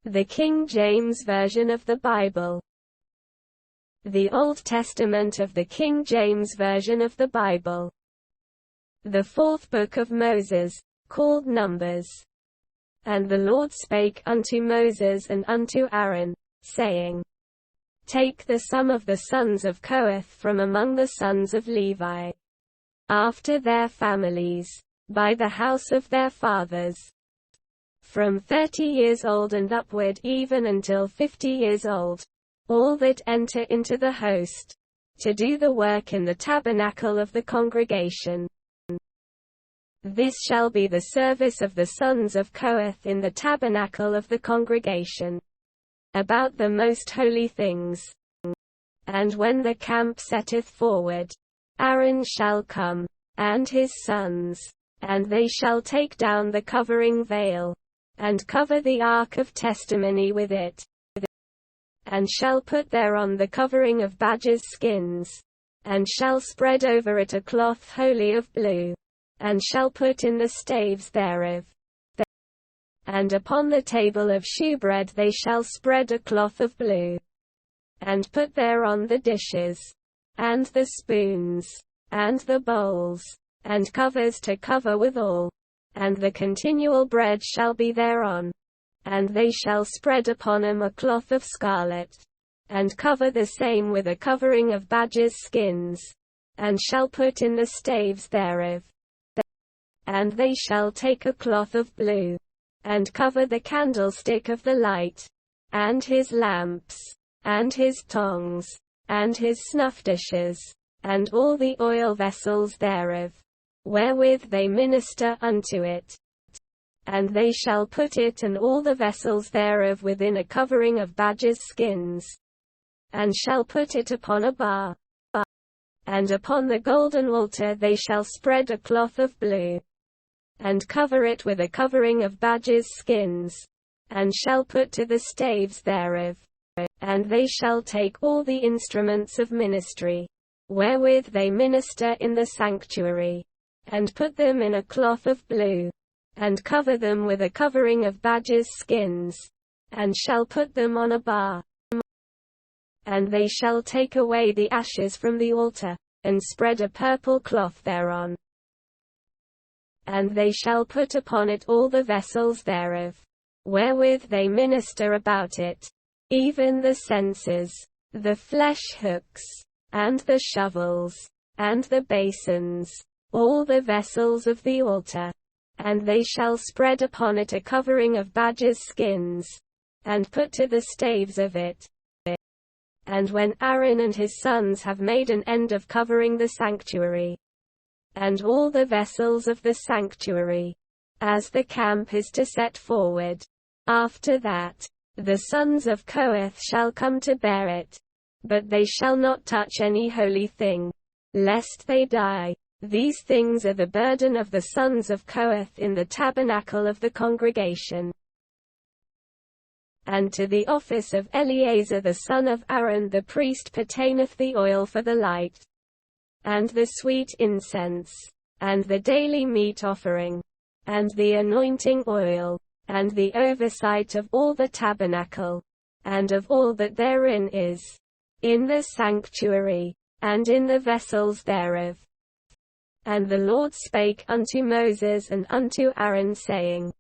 The King James Version of the Bible. The Old Testament of the King James Version of the Bible. The fourth book of Moses, called Numbers. And the Lord spake unto Moses and unto Aaron, saying, Take the sum of the sons of Kohath from among the sons of Levi, after their families, by the house of their fathers, from 30 years old and upward even until 50 years old, all that enter into the host, to do the work in the tabernacle of the congregation. This shall be the service of the sons of Kohath in the tabernacle of the congregation, about the most holy things. And when the camp setteth forward, Aaron shall come, and his sons, and they shall take down the covering veil, and cover the ark of testimony with it, and shall put thereon the covering of badgers' skins, and shall spread over it a cloth wholly of blue, and shall put in the staves thereof. And upon the table of shewbread they shall spread a cloth of blue, and put thereon the dishes, and the spoons, and the bowls, and covers to cover withal, and the continual bread shall be thereon. And they shall spread upon them a cloth of scarlet, and cover the same with a covering of badgers' skins, and shall put in the staves thereof. And they shall take a cloth of blue, and cover the candlestick of the light, and his lamps, and his tongs, and his snuff dishes, and all the oil vessels thereof, wherewith they minister unto it. And they shall put it and all the vessels thereof within a covering of badgers' skins, and shall put it upon a bar. And upon the golden altar they shall spread a cloth of blue, and cover it with a covering of badgers' skins, and shall put to the staves thereof. And they shall take all the instruments of ministry, wherewith they minister in the sanctuary, and put them in a cloth of blue, and cover them with a covering of badgers' skins, and shall put them on a bar. And they shall take away the ashes from the altar, and spread a purple cloth thereon. And they shall put upon it all the vessels thereof, wherewith they minister about it, even the censers, the flesh hooks, and the shovels, and the basins, all the vessels of the altar. And they shall spread upon it a covering of badgers' skins, and put to the staves of it. And when Aaron and his sons have made an end of covering the sanctuary, and all the vessels of the sanctuary, as the camp is to set forward, after that, the sons of Kohath shall come to bear it, but they shall not touch any holy thing, lest they die. These things are the burden of the sons of Kohath in the tabernacle of the congregation. And to the office of Eleazar the son of Aaron the priest pertaineth the oil for the light, and the sweet incense, and the daily meat offering, and the anointing oil, and the oversight of all the tabernacle, and of all that therein is, in the sanctuary, and in the vessels thereof. And the Lord spake unto Moses and unto Aaron, saying,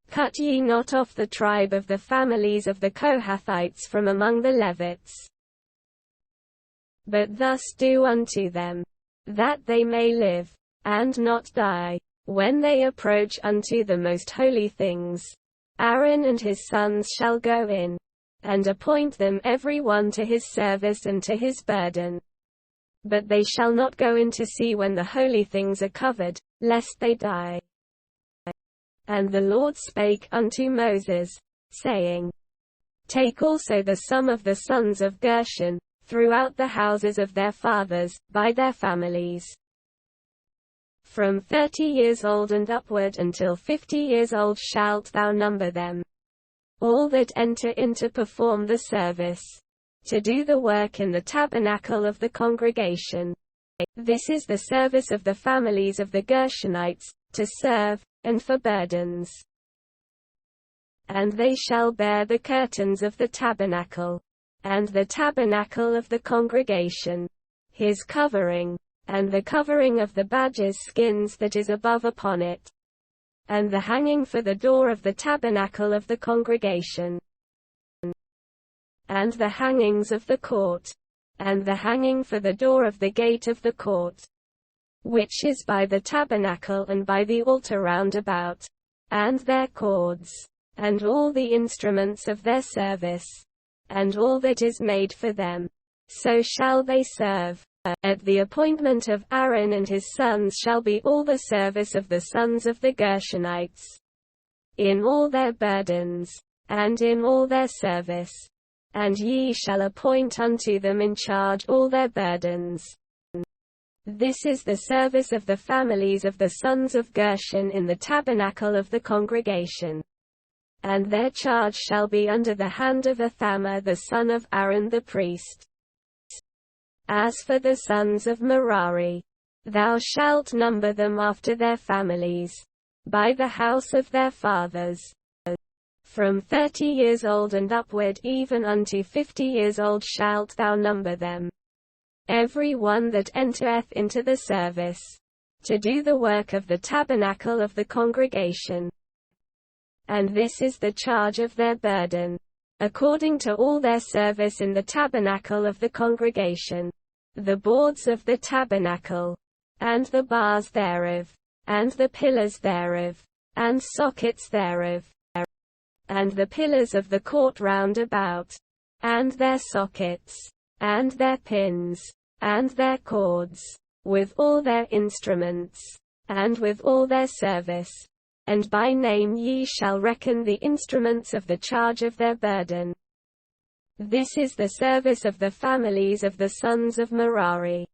Cut ye not off the tribe of the families of the Kohathites from among the Levites, but thus do unto them, that they may live, and not die, when they approach unto the most holy things. Aaron and his sons shall go in, and appoint them every one to his service and to his burden. But they shall not go in to see when the holy things are covered, lest they die. And the Lord spake unto Moses, saying, Take also the sum of the sons of Gershon, throughout the houses of their fathers, by their families. From 30 years old and upward until 50 years old shalt thou number them. All that enter in to perform the service, to do the work in the tabernacle of the congregation. This is the service of the families of the Gershonites, to serve, and for burdens. And they shall bear the curtains of the tabernacle, and the tabernacle of the congregation, his covering, and the covering of the badger's skins that is above upon it, and the hanging for the door of the tabernacle of the congregation, and the hangings of the court, and the hanging for the door of the gate of the court, which is by the tabernacle and by the altar round about, and their cords, and all the instruments of their service, and all that is made for them. So shall they serve. At the appointment of Aaron and his sons shall be all the service of the sons of the Gershonites, in all their burdens, and in all their service. And ye shall appoint unto them in charge all their burdens. This is the service of the families of the sons of Gershon in the tabernacle of the congregation. And their charge shall be under the hand of Ithamar the son of Aaron the priest. As for the sons of Merari, thou shalt number them after their families, by the house of their fathers. From 30 years old and upward even unto 50 years old shalt thou number them. Every one that entereth into the service, to do the work of the tabernacle of the congregation. And this is the charge of their burden, according to all their service in the tabernacle of the congregation, the boards of the tabernacle, and the bars thereof, and the pillars thereof, and sockets thereof, and the pillars of the court round about, and their sockets, and their pins, and their cords, with all their instruments, and with all their service. And by name ye shall reckon the instruments of the charge of their burden. This is the service of the families of the sons of Merari,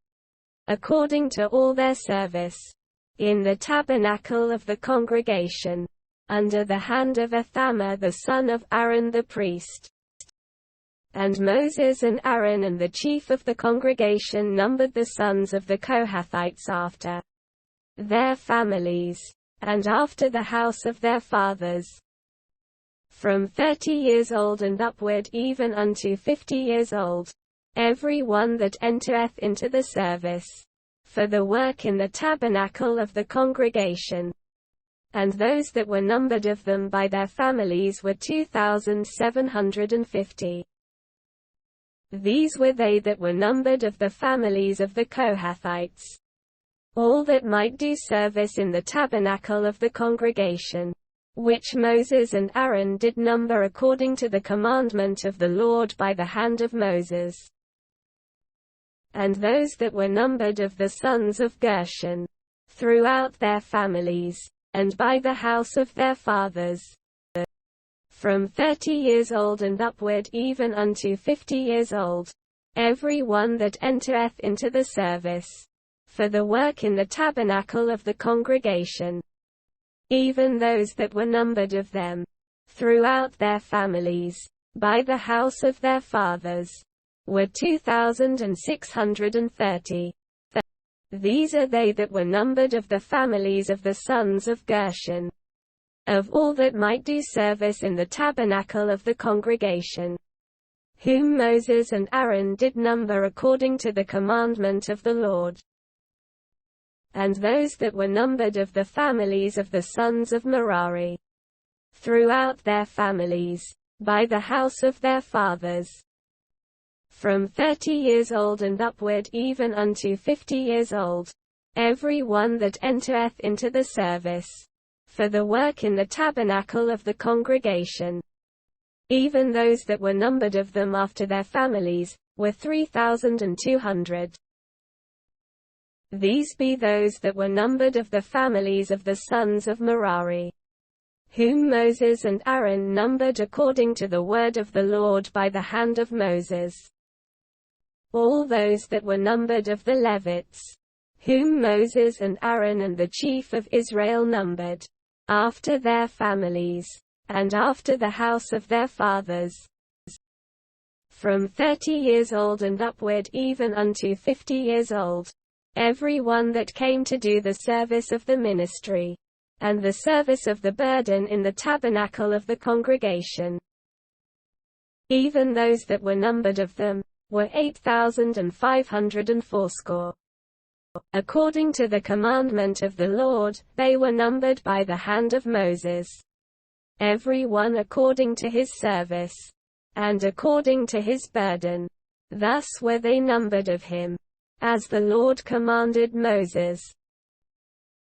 according to all their service, in the tabernacle of the congregation, under the hand of Ithamar the son of Aaron the priest. And Moses and Aaron and the chief of the congregation numbered the sons of the Kohathites after their families, and after the house of their fathers, from 30 years old and upward even unto 50 years old, every one that entereth into the service, for the work in the tabernacle of the congregation. And those that were numbered of them by their families were 2,750. These were they that were numbered of the families of the Kohathites, all that might do service in the tabernacle of the congregation, which Moses and Aaron did number according to the commandment of the Lord by the hand of Moses. And those that were numbered of the sons of Gershon, throughout their families, and by the house of their fathers, from 30 years old and upward even unto 50 years old, every one that entereth into the service, for the work in the tabernacle of the congregation. Even those that were numbered of them, throughout their families, by the house of their fathers, were 2,630. These are they that were numbered of the families of the sons of Gershon, of all that might do service in the tabernacle of the congregation, whom Moses and Aaron did number according to the commandment of the Lord. And those that were numbered of the families of the sons of Merari, throughout their families, by the house of their fathers, from 30 years old and upward even unto 50 years old, every one that entereth into the service, for the work in the tabernacle of the congregation. Even those that were numbered of them after their families, were 3,200. These be those that were numbered of the families of the sons of Merari, whom Moses and Aaron numbered according to the word of the Lord by the hand of Moses. All those that were numbered of the Levites, whom Moses and Aaron and the chief of Israel numbered, after their families, and after the house of their fathers, from 30 years old and upward even unto 50 years old, every one that came to do the service of the ministry, and the service of the burden in the tabernacle of the congregation. Even those that were numbered of them were 8,500 fourscore. According to the commandment of the Lord, they were numbered by the hand of Moses, every one according to his service, and according to his burden. Thus were they numbered of him, as the Lord commanded Moses.